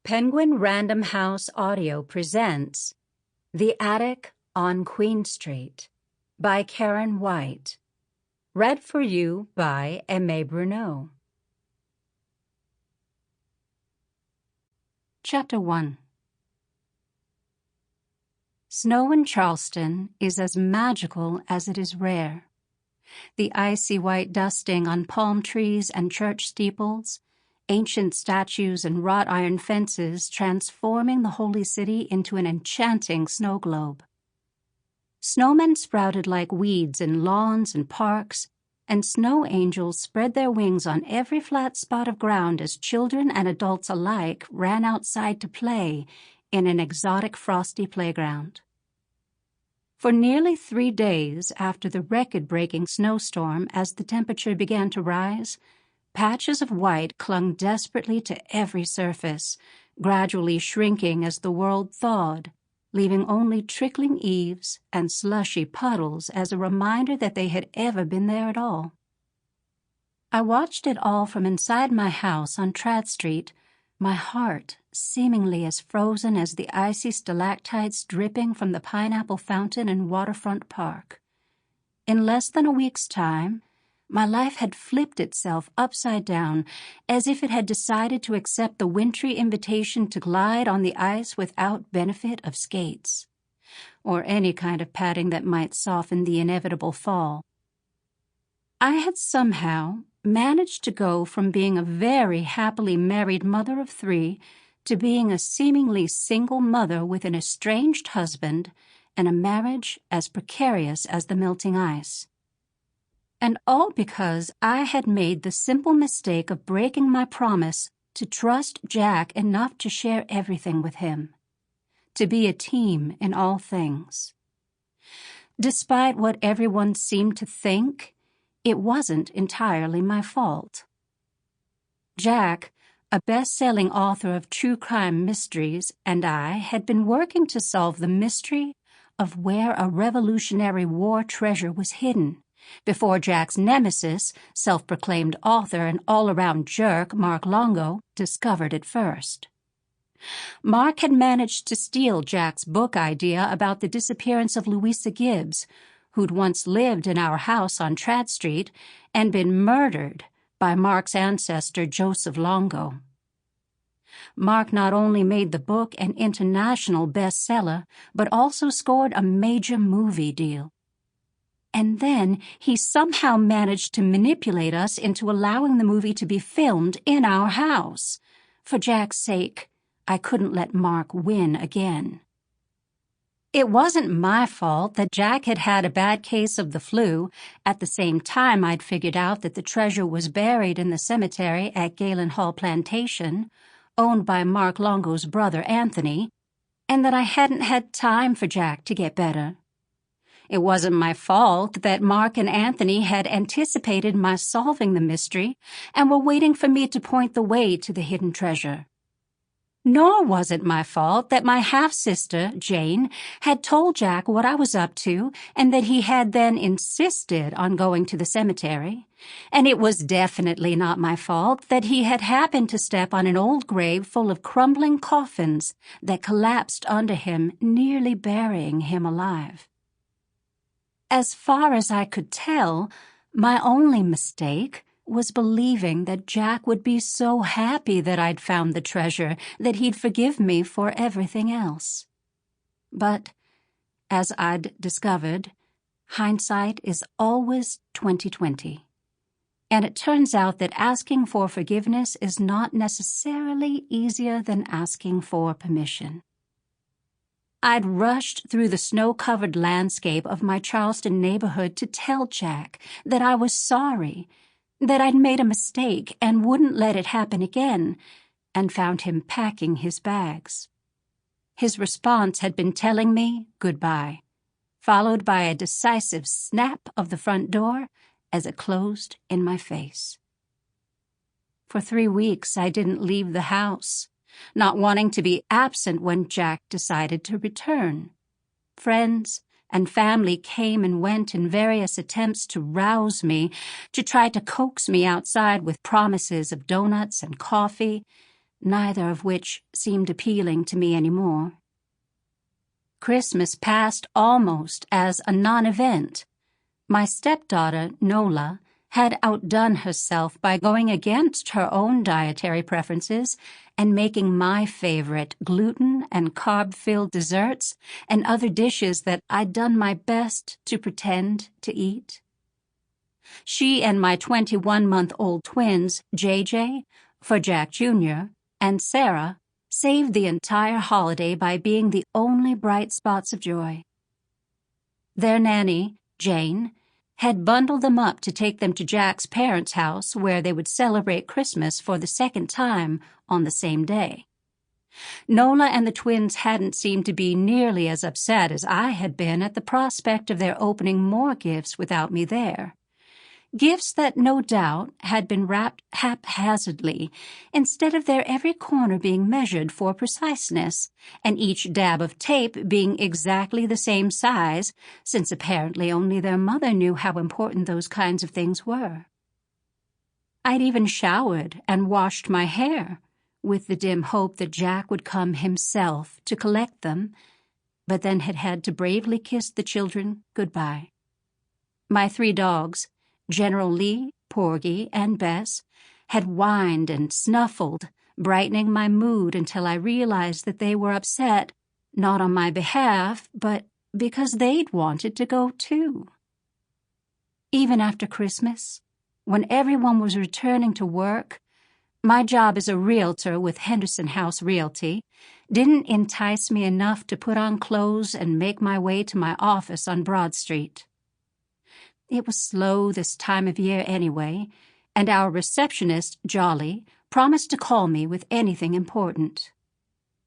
Penguin Random House Audio presents The Attic on Queen Street by Karen White. Read for you by Aimée Bruneau. Chapter 1. Snow in Charleston is as magical as it is rare. The icy white dusting on palm trees and church steeples, ancient statues and wrought iron fences transforming the holy city into an enchanting snow globe. Snowmen sprouted like weeds in lawns and parks, and snow angels spread their wings on every flat spot of ground as children and adults alike ran outside to play in an exotic frosty playground. For nearly 3 days after the record-breaking snowstorm, as the temperature began to rise, patches of white clung desperately to every surface, gradually shrinking as the world thawed, leaving only trickling eaves and slushy puddles as a reminder that they had ever been there at all. I watched it all from inside my house on Tradd Street, my heart seemingly as frozen as the icy stalactites dripping from the pineapple fountain in Waterfront Park. In less than a week's time, my life had flipped itself upside down, as if it had decided to accept the wintry invitation to glide on the ice without benefit of skates, or any kind of padding that might soften the inevitable fall. I had somehow managed to go from being a very happily married mother of 3 to being a seemingly single mother with an estranged husband and a marriage as precarious as the melting ice. And all because I had made the simple mistake of breaking my promise to trust Jack enough to share everything with him, to be a team in all things. Despite what everyone seemed to think, it wasn't entirely my fault. Jack, a best-selling author of true crime mysteries, and I had been working to solve the mystery of where a Revolutionary War treasure was hidden, before Jack's nemesis, self-proclaimed author and all-around jerk Mark Longo, discovered it first. Mark had managed to steal Jack's book idea about the disappearance of Louisa Gibbs, who'd once lived in our house on Tradd Street and been murdered by Mark's ancestor Joseph Longo. Mark not only made the book an international bestseller, but also scored a major movie deal. And then he somehow managed to manipulate us into allowing the movie to be filmed in our house. For Jack's sake, I couldn't let Mark win again. It wasn't my fault that Jack had had a bad case of the flu. At the same time, I'd figured out that the treasure was buried in the cemetery at Galen Hall Plantation, owned by Mark Longo's brother Anthony, and that I hadn't had time for Jack to get better. It wasn't my fault that Mark and Anthony had anticipated my solving the mystery and were waiting for me to point the way to the hidden treasure. Nor was it my fault that my half-sister, Jane, had told Jack what I was up to and that he had then insisted on going to the cemetery. And it was definitely not my fault that he had happened to step on an old grave full of crumbling coffins that collapsed under him, nearly burying him alive. As far as I could tell, my only mistake was believing that Jack would be so happy that I'd found the treasure that he'd forgive me for everything else. But, as I'd discovered, hindsight is always 20/20. And it turns out that asking for forgiveness is not necessarily easier than asking for permission. I'd rushed through the snow-covered landscape of my Charleston neighborhood to tell Jack that I was sorry, that I'd made a mistake and wouldn't let it happen again, and found him packing his bags. His response had been telling me goodbye, followed by a decisive snap of the front door as it closed in my face. For 3 weeks I didn't leave the house, not wanting to be absent when Jack decided to return. Friends and family came and went in various attempts to rouse me, to try to coax me outside with promises of donuts and coffee, neither of which seemed appealing to me anymore. Christmas passed almost as a non-event. My stepdaughter, Nola, had outdone herself by going against her own dietary preferences and making my favorite gluten and carb-filled desserts and other dishes that I'd done my best to pretend to eat. She and my 21-month-old twins, JJ, for Jack Jr., and Sarah, saved the entire holiday by being the only bright spots of joy. Their nanny, Jane, had bundled them up to take them to Jack's parents' house where they would celebrate Christmas for the second time on the same day. Nola and the twins hadn't seemed to be nearly as upset as I had been at the prospect of their opening more gifts without me there. Gifts that no doubt had been wrapped haphazardly, instead of their every corner being measured for preciseness, and each dab of tape being exactly the same size, since apparently only their mother knew how important those kinds of things were. I'd even showered and washed my hair, with the dim hope that Jack would come himself to collect them, but then had to bravely kiss the children goodbye. My 3 dogs, General Lee, Porgy, and Bess, had whined and snuffled, brightening my mood until I realized that they were upset, not on my behalf, but because they'd wanted to go too. Even after Christmas, when everyone was returning to work, my job as a realtor with Henderson House Realty didn't entice me enough to put on clothes and make my way to my office on Broad Street. It was slow this time of year anyway, and our receptionist, Jolly, promised to call me with anything important.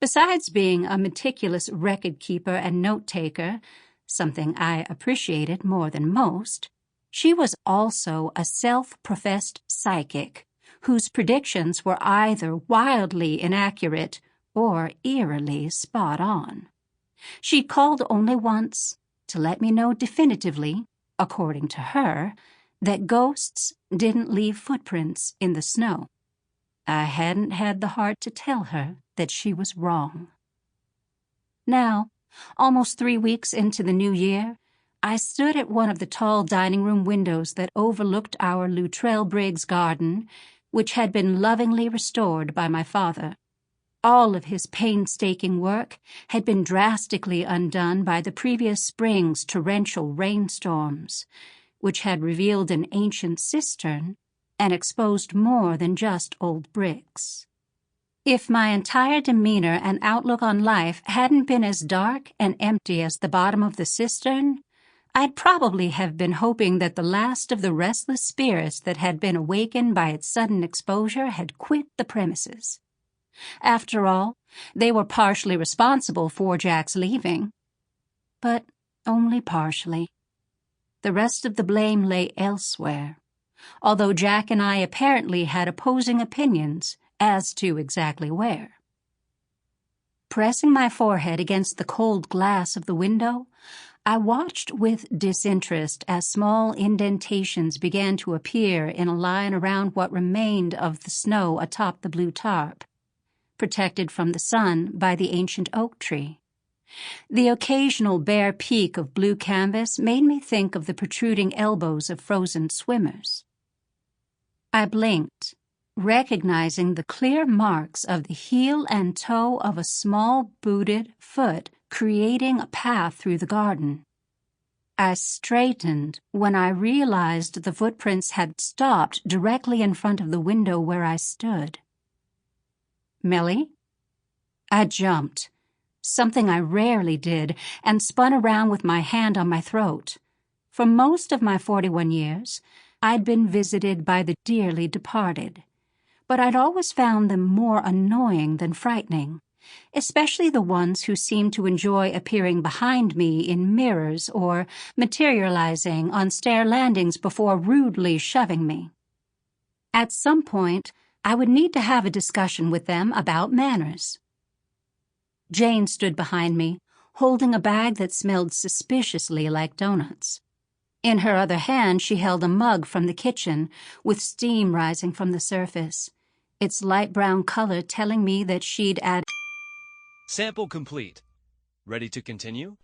Besides being a meticulous record-keeper and note-taker, something I appreciated more than most, she was also a self-professed psychic, whose predictions were either wildly inaccurate or eerily spot-on. She called only once to let me know definitively, according to her, that ghosts didn't leave footprints in the snow. I hadn't had the heart to tell her that she was wrong. Now, almost 3 weeks into the new year, I stood at one of the tall dining room windows that overlooked our Luttrell Briggs garden, which had been lovingly restored by my father. All of his painstaking work had been drastically undone by the previous spring's torrential rainstorms, which had revealed an ancient cistern and exposed more than just old bricks. If my entire demeanor and outlook on life hadn't been as dark and empty as the bottom of the cistern, I'd probably have been hoping that the last of the restless spirits that had been awakened by its sudden exposure had quit the premises. After all, they were partially responsible for Jack's leaving. But only partially. The rest of the blame lay elsewhere, although Jack and I apparently had opposing opinions as to exactly where. Pressing my forehead against the cold glass of the window, I watched with disinterest as small indentations began to appear in a line around what remained of the snow atop the blue tarp, protected from the sun by the ancient oak tree. The occasional bare peak of blue canvas made me think of the protruding elbows of frozen swimmers. I blinked, recognizing the clear marks of the heel and toe of a small booted foot creating a path through the garden. I straightened when I realized the footprints had stopped directly in front of the window where I stood. Millie? I jumped, something I rarely did, and spun around with my hand on my throat. For most of my 41 years, I'd been visited by the dearly departed, but I'd always found them more annoying than frightening, especially the ones who seemed to enjoy appearing behind me in mirrors or materializing on stair landings before rudely shoving me. At some point, I would need to have a discussion with them about manners. Jane stood behind me, holding a bag that smelled suspiciously like donuts. In her other hand, she held a mug from the kitchen, with steam rising from the surface. its light brown color telling me that she'd add. Sample complete. Ready to continue?